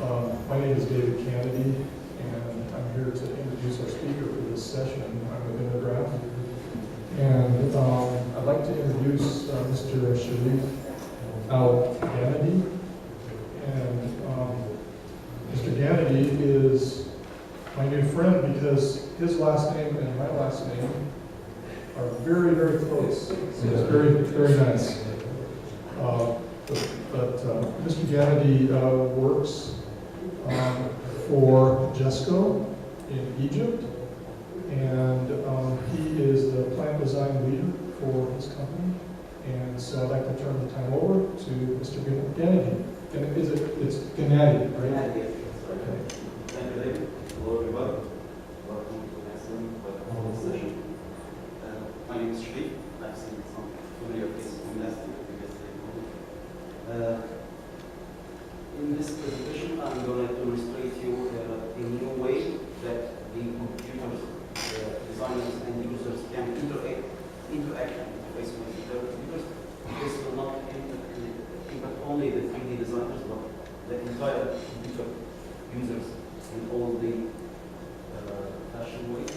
My name is David Kennedy, and I'm here to introduce our speaker for this session. I'm with Intergraph. And I'd like to introduce Mr. Sharif Al-Ghanadi. And Mr. Ghanadi is my new friend because his last name and my last name are very, very close. It's very, very nice. But Mr. Ghanadi works for JESCO in Egypt, and he is the plant design leader for his company. And so I'd like to turn the time over to Mr. Ghanadi. It's Ghanadi, right? Ghanadi, yes. Okay. Thank you, David. Hello, everybody. Welcome to the session. My name is Sharif. I've seen some familiar faces from last year. In this presentation, I'm going to demonstrate you a new way that the computers, designers, and users can interact and interface with their computers. This will not impact only the 3D designers, but the entire computer users in all the fashion ways.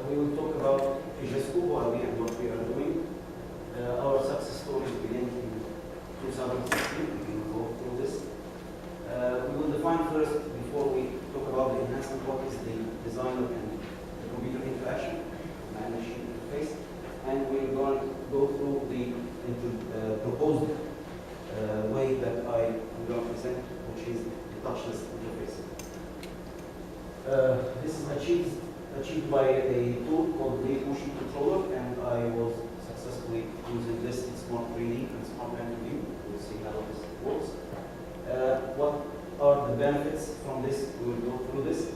We will talk about JESCO, who are we and what we are doing. Our success story began in 2016. We will go through this. We will define first, before we talk about the enhancement, what is the designer and the computer interaction and machine interface. And we're going to go through the proposed way that I am going to present, which is the touchless interface. This is achieved by a tool called the motion controller, and I was successfully using this in Smart 3D and Smart View. We'll see how this works. What are the benefits from this? We will go through this,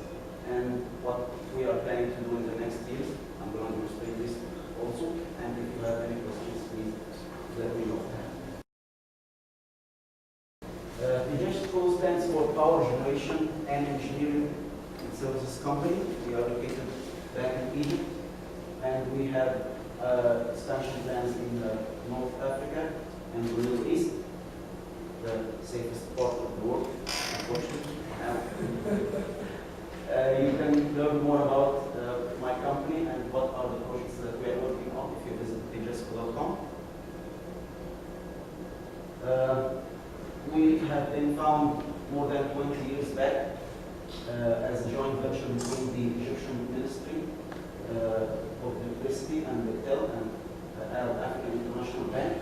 and what we are planning to do in the next years. I'm going to demonstrate this also, and if you have any questions, please let me know. The JESCO stands for Power Generation and Engineering Services Company. We are located back in Egypt, and we have expansion plans in North Africa and the Middle East, the safest part of the world, unfortunately. You can learn more about my company and what are the projects that we are working on if you visit jesco.com. We have been found more than 20 years back as a joint venture between the Egyptian Ministry of Electricity and Bechtel and Arab African International Bank.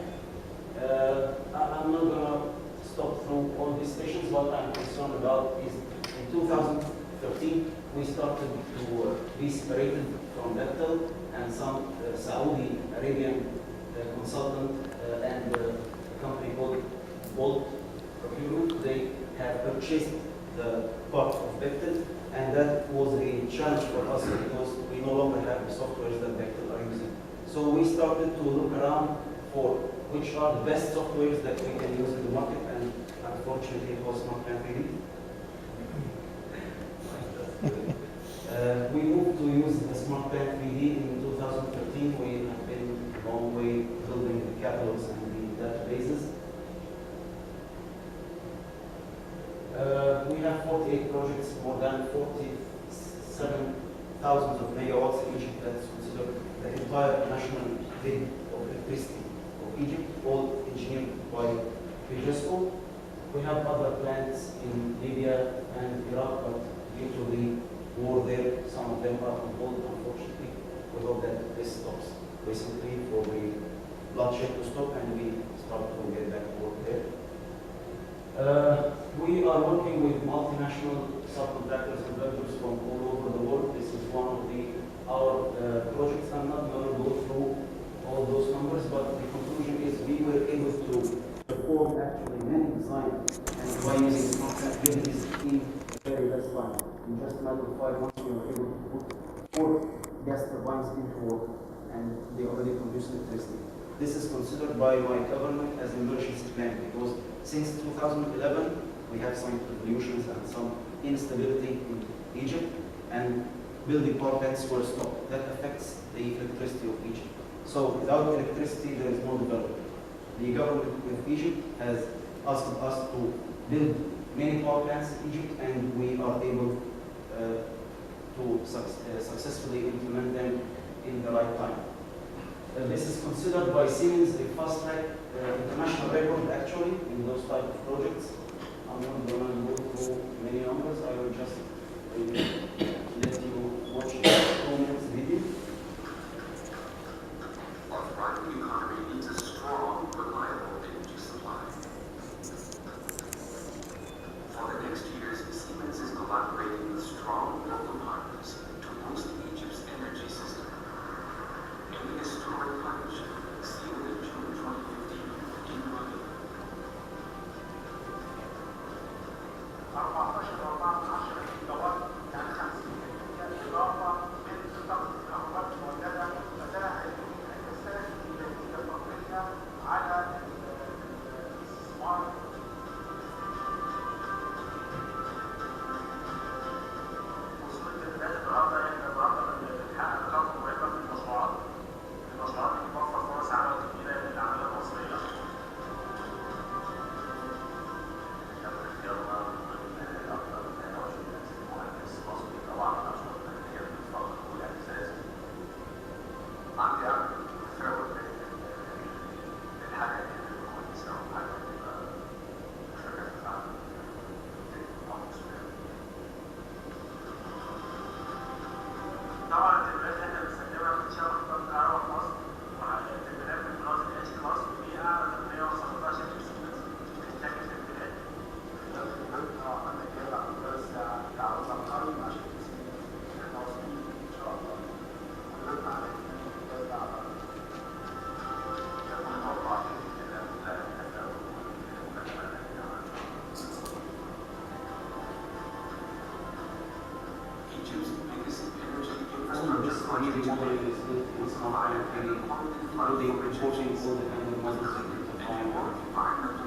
I'm not going to stop through all these stations. What I'm concerned about is in 2013 we started to be separated from Bechtel, and some Saudi Arabian consultant and a company called Bolt Procurement, they have purchased the part of Bechtel, and that was a challenge for us because we no longer have the softwares that Bechtel are using. So we started to look around for which are the best softwares that we can use in the market, and unfortunately it was not really. We moved to use the Smart Pen 3D in 2013. We have been a long way building the catalogs and the databases. We have 48 projects, more than 47,000 of megawatts in Egypt. That's considered the entire national grid of electricity of Egypt, all engineered by JESCO. We have other plants in Libya and Iraq, but due to the war there, some of them are on hold, unfortunately. We hope that this stops recently for the bloodshed to stop and we start to get back to work there. We are working with multinational subcontractors and vendors from all over the world. This is one of our projects. I'm not going to go through all those numbers, but the conclusion is we were able to perform actually many designs and by using capabilities in very less time. In just a matter of 5 months, we were able to put 4 gas turbines into work, and they already produce electricity. This is considered by my government as an emergency plan because since 2011 we have some revolutions and some instability in Egypt, and building power plants were stopped. That affects the electricity of Egypt. So without electricity, there is no development. The government of Egypt has asked us to build many power plants in Egypt, and we are able to successfully implement them in the right time. This is considered by Siemens a fast-track international record, actually, in those type of projects. I'm not going to go through many numbers. I will just let you watch the 2 minutes video. Our thriving economy needs a strong, reliable energy supply. For the next years, Siemens is collaborating with strong local partners to boost Egypt's energy system. In the historic partnership, sealed in June 2015 in Rome. 14 و14 جيجا وات يعني 50% إضافة من طاقة الكهرباء المولدة فده هيساعد في نتيجة فورية على الاستثمار. وصلت البلاد النهارده بنحقق ارقام مرعبة في المشروعات اللي بتوفر فرص عمل كبيرة للعمالة المصرية. عندي أمل تفاؤل الحاجة دي كويسة وحاجة تبقى مشرفة فعلا. طبعا التدريبات اللي احنا بنستخدمها في انشاء محطات الكهرباء في مصر والتدريبات في مناطق العيش في مصر دي اعلى تقنيه وصلتها شركه سيمنز انتاج التدريبات. عندك كده بس تعرض عبقري مع شركه سيمنز احنا واثقين ان شاء الله ونطلع على التدريبات عبقري. Egypt's biggest energy All of this community model is built in smart connectivity, including importing all the kind of models that you can find on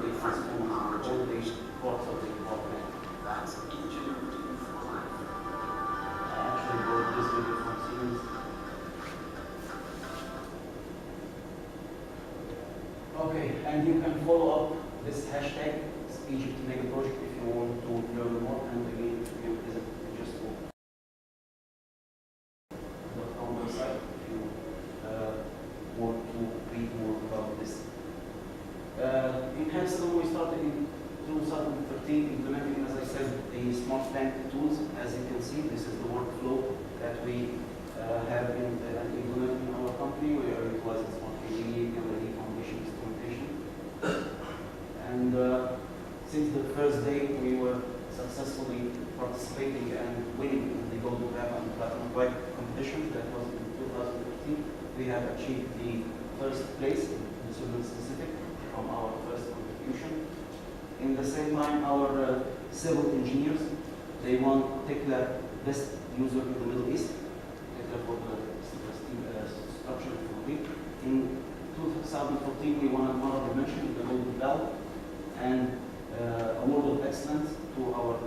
the transformers on all the parts of the development. That's ingenuity for life. I actually bought this video from Siemens. Okay, and you can follow up this hashtag, Egypt Mega Project, if you want to learn more. And again, you can visit just .com website if you want to read more about this. In Amsterdam, we started in 2013 implementing, as I said, the smart plant tools. As you can see, this is the workflow that we have implemented in our company. We are utilizing smart PG and the foundation instrumentation. And since the first day, we were successfully participating and winning in the Golden Grab and Platinum White competition. That was in 2015. We have achieved the first place in Sudan specific from our first contribution. In the same time, our civil engineers, they won TECLA Best User in the Middle East, TECLA for the structure for the In 2014, we won an honorable mention in the Golden Bell and award of excellence to our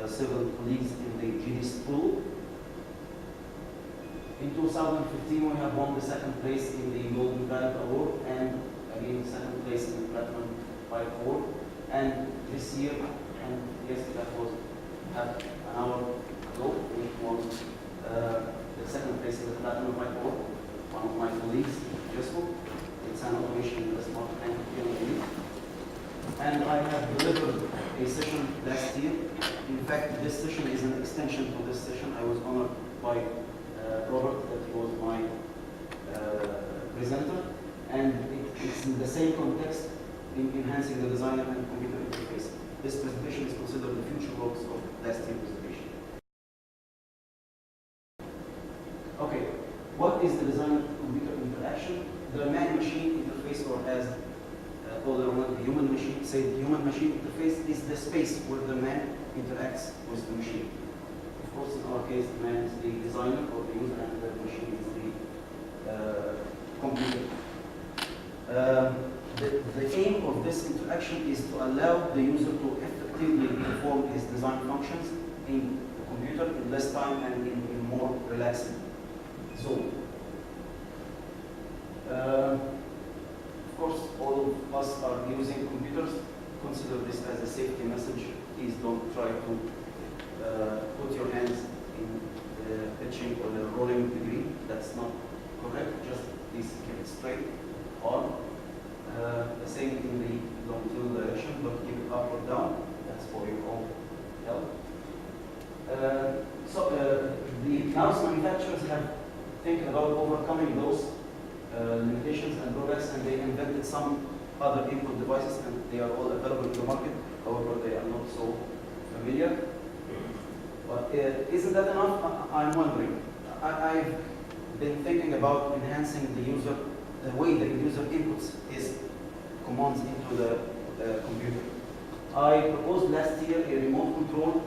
civil colleagues in the GDS pool. In 2015, we have won the second place in the Golden Bell Award and again second place in the Platinum White Award. And this year, and yes, that was an hour ago, we won the second place in the Platinum White Award. One of my colleagues, Jesco. It's an automation in the smart plant here. And I have delivered a session last year. In fact, this session is an extension to this session. I was honored by Robert, that he was my presenter. And it's in the same context in enhancing the design and computer interface. This presentation is considered the future works of last year's presentation. Okay, what is the design and computer interaction? The man-machine interface, or as called the human-machine, say the human-machine interface is the space where the man interacts with the machine. Of course, in our case, the man is the designer or the user, and the machine is the computer. The aim of this interaction is to allow the user to effectively perform his design functions in the computer in less time and in more relaxed zone. us are using computers, consider this as a safety message. Please don't try to put your hands in the pitching or the rolling degree. That's not correct. Just please keep it straight on. The same in the longitudinal direction, but keep it up or down. That's for your own help. The mouse manufacturers have thinking about overcoming those limitations and drawbacks, and they invented some other input devices, and they are all available in the market. However, they are not so familiar. But isn't that enough? I'm wondering. I've been thinking about enhancing the way the user inputs his commands into the computer. I proposed last year a remote control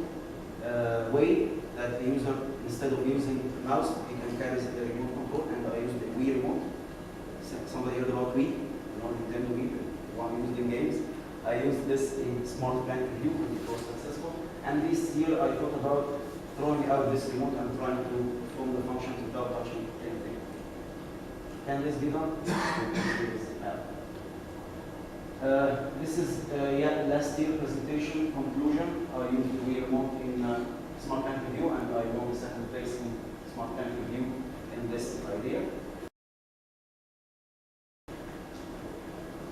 way that the user, instead of using mouse, he can carry the remote control, and I used the Wii remote. Somebody heard about Wii? Nintendo Wii, one used in games. I used this in Smart Plant Review, and it was successful. And this year I thought about throwing out this remote and trying to perform the functions without touching anything. Can this be done? This is last year presentation conclusion. I used the Wii remote in Smart Plant Review, and I won the second place in Smart Plant Review in this idea.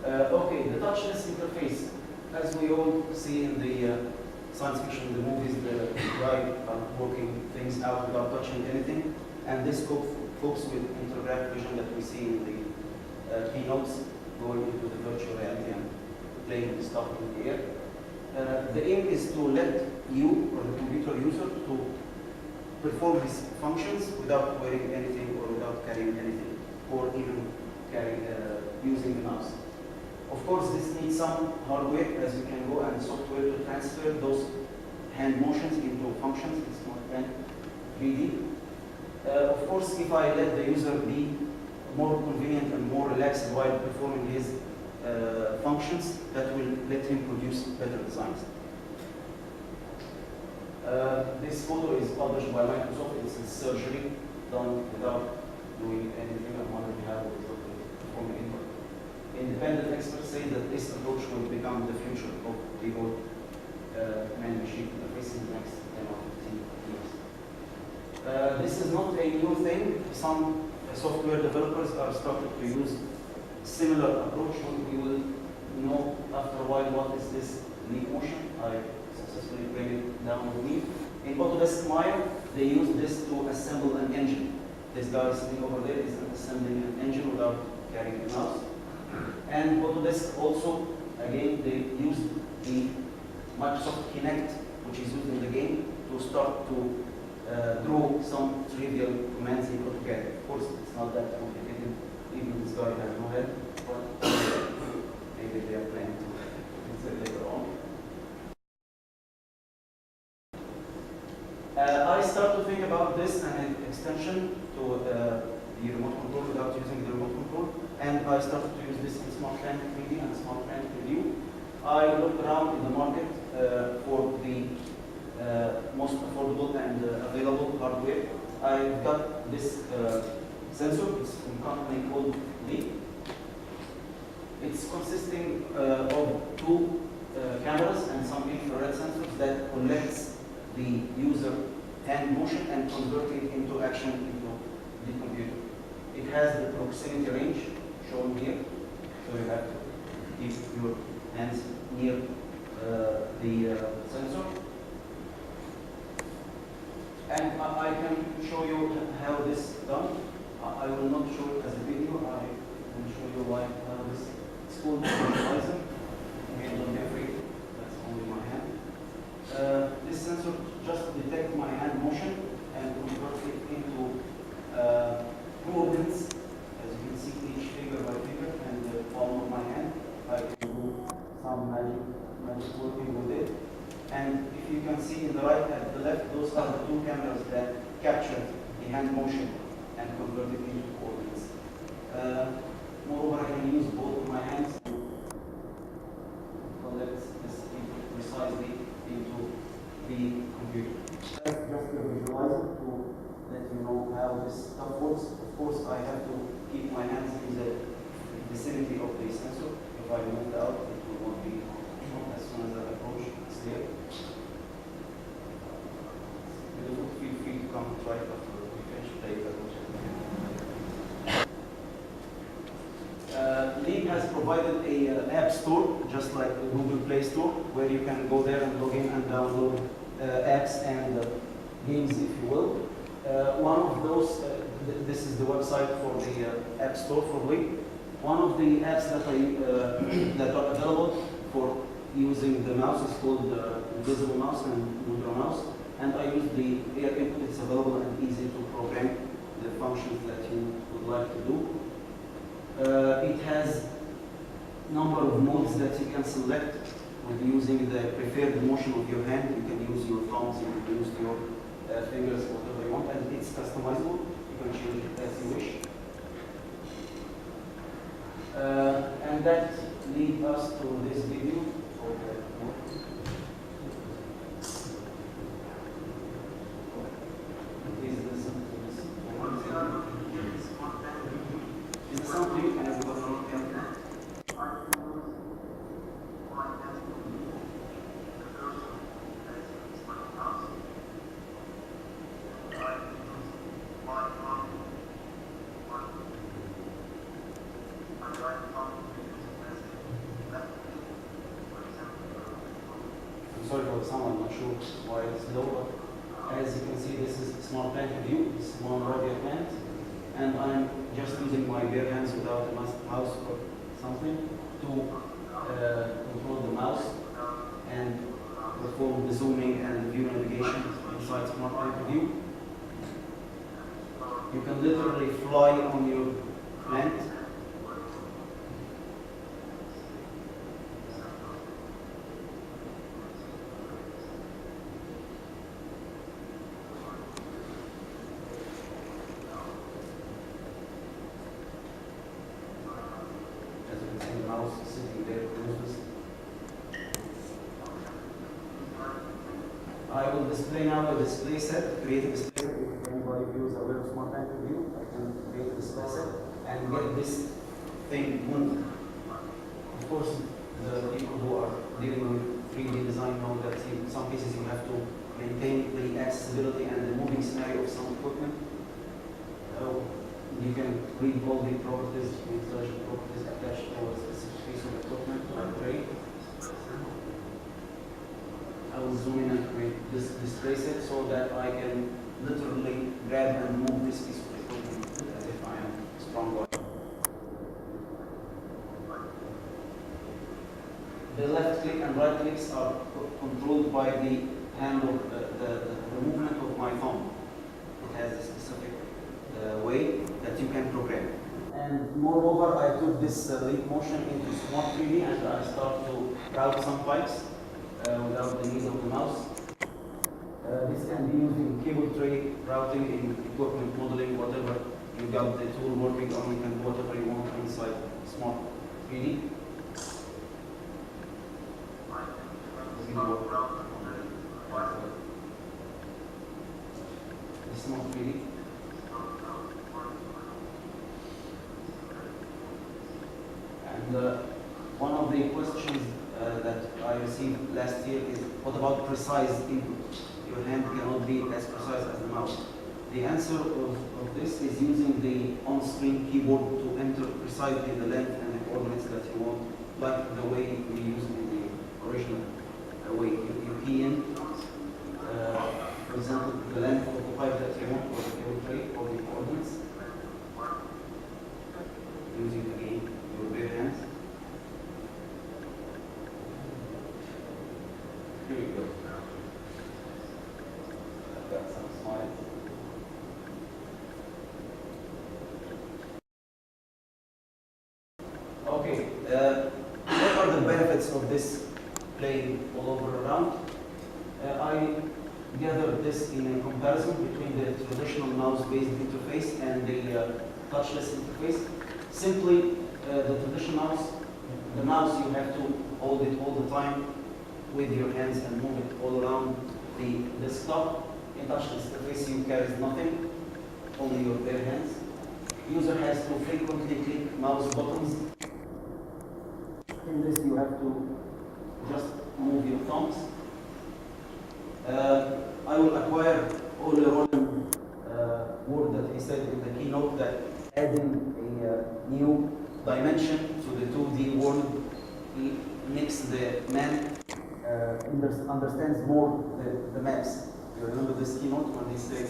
Okay, the touchless interface. As we all see in the science fiction, the movies, the guy working things out without touching anything, and this copes with interactive vision that we see in the keynotes, going into the virtual reality and playing with stuff in the air. The aim is to let you, or the computer user, to perform his functions without wearing anything or without carrying anything, or even using the mouse. Of course, this needs some hardware, as you can go, and software to transfer those hand motions into functions in Smart Plant 3D. Of course, if I let the user be more convenient and more relaxed while performing his functions, that will let him produce better designs. This photo is published by Microsoft. It's a surgery done without doing anything. I'm wondering how it is performing input. Independent experts say that this approach will become the future of remote man-machine interface in the next 10 or 15 years. This is not a new thing. Some software developers are starting to use similar approach. We will know after a while what is this leap motion. I successfully bring it down with me. In Autodesk Maya, they use this to assemble an engine. This guy sitting over there is assembling an engine without carrying a mouse. And Autodesk also, again, they use the Microsoft Kinect, which is used in the game, to start to draw some trivial commands in AutoCAD. Of course, it's not that complicated. Even this guy has no head, but maybe they are planning to use it later on. I start to think about this and an extension to the remote control without using the remote control, and I started to use this in Smart Plant 3D and Smart Plant Review. I looked around in the market for the most affordable and available hardware. I got this sensor. It's from a company called Leap. It's consisting of two cameras and some infrared sensors that collects the user hand motion and convert it into action into the computer. It has the proximity range shown here, so you have to keep your hands near the sensor. And I can show you how this is done. I will not show it as a video. I will show you how this is called visualizer. Again, don't be afraid. That's only my hand. This sensor just detects my hand motion and converts it into movements. As you can see, each finger by finger and the palm of my hand. I can do some magic working with it. And if you can see in the right and the left, those are the two cameras that capture the hand motion and convert it into coordinates. Moreover, I can use both of my hands to collect this input precisely into the computer. That's just a visualizer to let you know how this stuff works. Of course, I have to keep my hands in the vicinity of the sensor. If I move it out, it will not be shown as soon as I approach. It's there. You feel free to come right after we finish later. Leap has provided a app store, just like the Google Play Store, where you can go there and log in and download apps and games, if you will. One of those, this is the website for the App Store for Leap. One of the apps that that are available for using the mouse is called the Invisible Mouse and Mudra Mouse. And I use the air input. It's available and easy to program the functions that you would like to do. It has number of modes that you can select with using the preferred motion of your hand. You can use your thumbs, you can use your fingers, whatever you want, and it's customizable. You can change it as you wish. And that leads us to this video. Please listen to this. Is this something you can everybody look at? I'm sorry for the sound, I'm not sure why it's low, but as you can see, this is smart plan view, this is one audio plant, and I'm just using my bare hands without a mouse or something to control the mouse and perform the zooming and view navigation inside smart plan view. You can literally fly on your plant. As you can see, the mouse is sitting there useless. I will display now the display set, create a display set. If anybody views a web smart plan view, I can create a display set and get this thing moved. Of course, the people who are dealing with 3D design know that in some cases you have to maintain the accessibility and the moving scenario of some equipment. You can read all the properties, the installation properties attached to a specific piece of equipment like tray. I will zoom in and create this display set so that I can literally grab and move this piece of equipment as if I am a strong guy. The left click and right clicks are controlled by the handle, the movement of my thumb. It has a specific way that you can program. And moreover, I took this leap motion into Smart 3D and I start to route some pipes without the need of the mouse. This can be used in cable tray routing, in equipment modeling, whatever you got the tool working on, you can do whatever you want inside Smart 3D. Smart 3D. And one of the questions that I received last year is, what about precise input? Your hand cannot be as precise as the mouse. The answer of this is using the on-screen keyboard to enter precisely the length and the coordinates that you want, like the way we use in the original way. You key in, for example, the length of the pipe that you want, or the cable tray, or the coordinates, using again your bare hands. Here we go. I've got some slides. Okay, what are the benefits of this playing all over around? I gathered this in a comparison between the traditional mouse-based interface and the touchless interface. Simply, the traditional mouse, the mouse you have to hold it all the time with your hands and move it all around the desktop. In touchless interface, you carry nothing, only your bare hands. User has to frequently click mouse buttons In this, you have to just move your thumbs. I will acquire all the Roland word that he said in the keynote, that adding a new dimension to the 2D world makes the man understands more the maps. You remember this keynote when he said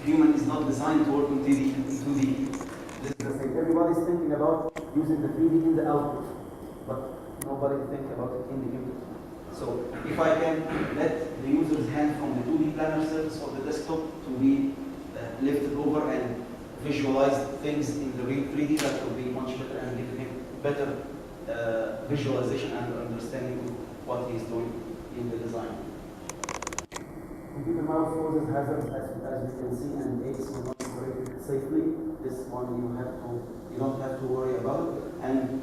human is not designed to work in 2D. This is the thing. Everybody's thinking about using the 3D in the output, but nobody thinks about it in the input. So if I can let the user's hand from the 2D planner surface of the desktop to be lifted over and visualize things in the real 3D, that will be much better and give him better visualization and understanding of what he's doing in the design. Computer mouse causes hazards, as you can see, and apes will not operate safely. This one you don't have to worry about it. And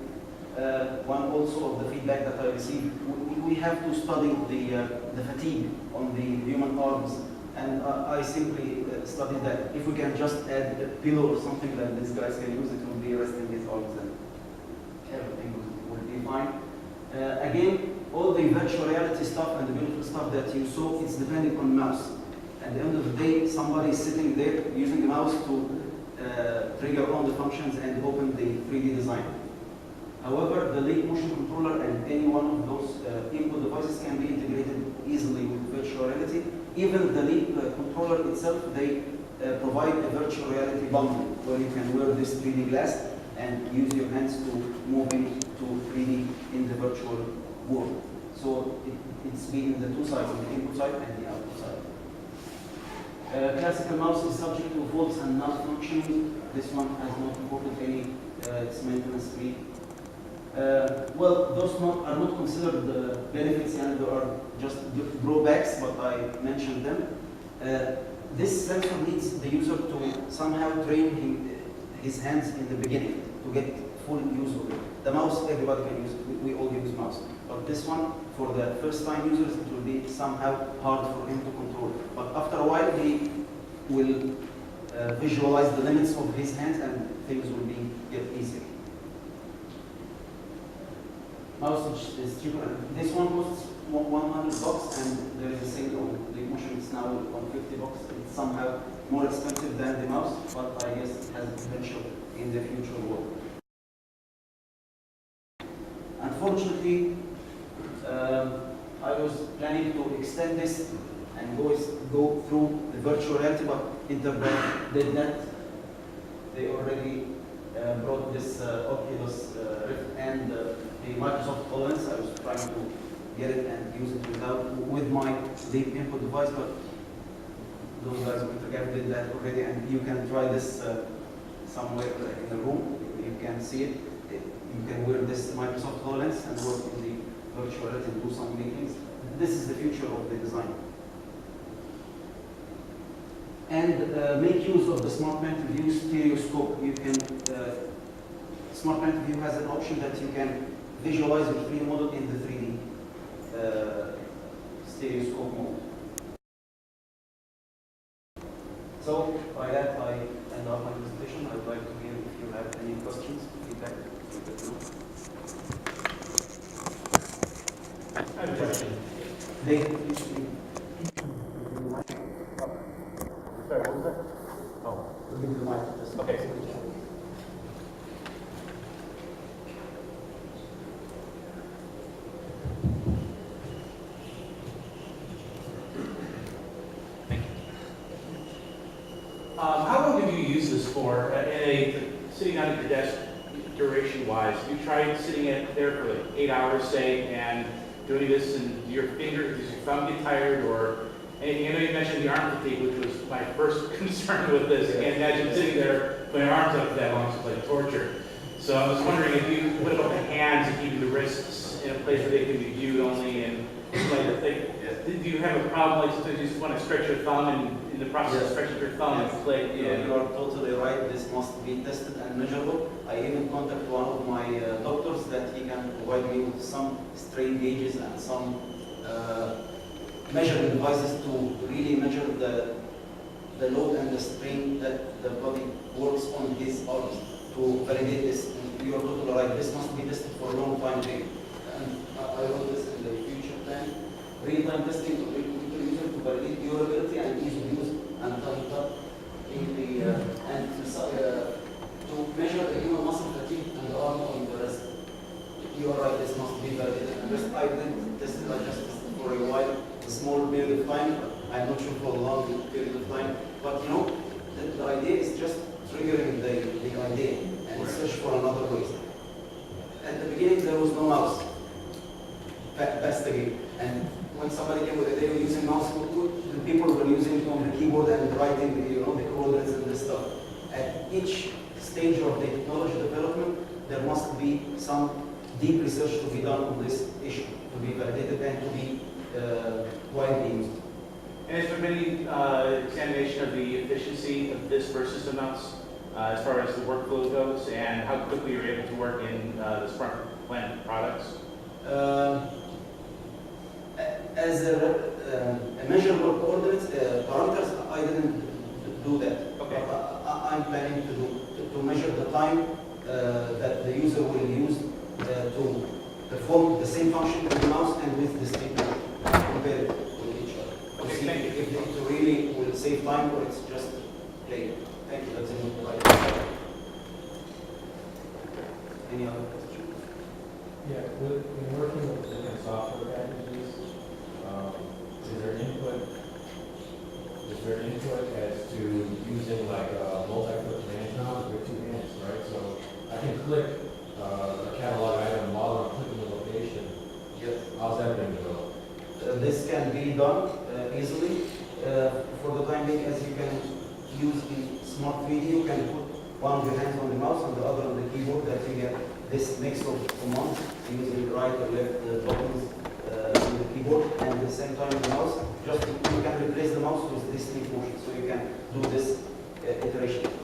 one also of the feedback that I received, we have to study the fatigue on the human arms. And I simply studied that if we can just add a pillow or something that these guys can use, it will be resting his arms and everything will be fine. Again, all the virtual reality stuff and the beautiful stuff that you saw, it's depending on mouse. At the end of the day, somebody is sitting there using the mouse to trigger on the functions and open the 3D design. However, the leap motion controller and any one of those input devices can be integrated easily with virtual reality. Even the leap controller itself, they provide a virtual reality bundle where you can wear this 3D glass and use your hands to move into 3D in the virtual world. So it's been the two sides, the input side and the output side. Classical mouse is subject to faults and malfunctioning. This one has not reported any, it's maintenance free. Well, those are not considered benefits, and there are just drawbacks, but I mentioned them. This sensor needs the user to somehow train his hands in the beginning to get full use of it. The mouse, everybody can use it. We all use mouse. But this one, for the first time users, it will be somehow hard for him to control. But after a while, he will visualize the limits of his hands and things will get easier. Mouse is cheaper. This one costs $100 and there is a sale on the motion. It's now on $50. It's somehow more expensive than the mouse, but I guess it has potential in the future world. Unfortunately, I was planning to extend this and go through the virtual reality, but Internet did not. They already brought this Oculus Rift and the Microsoft HoloLens. I was trying to get it and use it with my leap input device, but those guys with Internet did that already, and you can try this somewhere in the room. You can see it. You can wear this Microsoft HoloLens and work in the virtual reality and do some meetings. This is the future of the design. And make use of the Smart Point of View stereoscope. You can, Smart Point of View has an option that you can visualize your 3D model in the 3D stereoscope mode. So by that I end up my presentation. I would like to hear if you have any questions, feedback. I have a question. Sorry, what was that? Oh, Give me the mic. Just okay. Thank you. How long have you used this for? Sitting down at your desk, duration-wise, you tried sitting there for like 8 hours, say, and doing this, and your finger, does your thumb get tired, or anything? I know you mentioned the arm fatigue, which was my first concern with this. I can't imagine sitting there putting your arms up for that long. It's like torture. So I was wondering if you, what about the hands and keeping the wrists in a place where they can be viewed only, and do you have a problem like sometimes you just want to stretch your thumb and in the process of stretching your thumb and click? Yeah, you are totally right. This must be tested and measurable. I even contacted one of my doctors that he can provide me with some strain gauges and some measuring devices to really measure the load and the strain that the body works on his arms to validate this. You are totally right. This must be tested for a long time period. And I wrote this in the future plan. Real-time testing to user to validate durability and ease of use and time in the to measure the human muscle fatigue and the arm on the rest. You are right, this must be validated. And just I didn't test it, I just tested for a while, a small period of time. I'm not sure for a long period of time. But you know, the idea is just triggering the idea and search for another way. At the beginning there was no mouse. That's the game. And when somebody came with it, they were using mouse, the people were using it on the keyboard and writing the coordinates and this stuff. At each stage of the technology development, there must be some deep research to be done on this issue, to be validated and to be widely used. And has there been any examination of the efficiency of this versus the mouse as far as the workflow goes, and how quickly you're able to work in the smart plant products? As a measurable coordinates, parameters, I didn't do that. Okay. I'm planning to measure the time that the user will use to perform the same function with the mouse and with the stick, compare it with each other. Okay, See thank you. if it really will save time or it's just play. Thank you. That's it. Any other questions? Yeah, when working with different software packages, is there input as to using like a multi-click command prompt with 2 hands, right? So I can click a catalog item while I'm clicking the location. Yes. How's that being developed? This can be done easily. For the time being, as you can use the smart video, you can put one of your hands on the mouse and the other on the keyboard, that you get this mix of commands using the right or left buttons on the keyboard, and at the same time the mouse. Just you can replace the mouse with this motion, so you can do this iteration.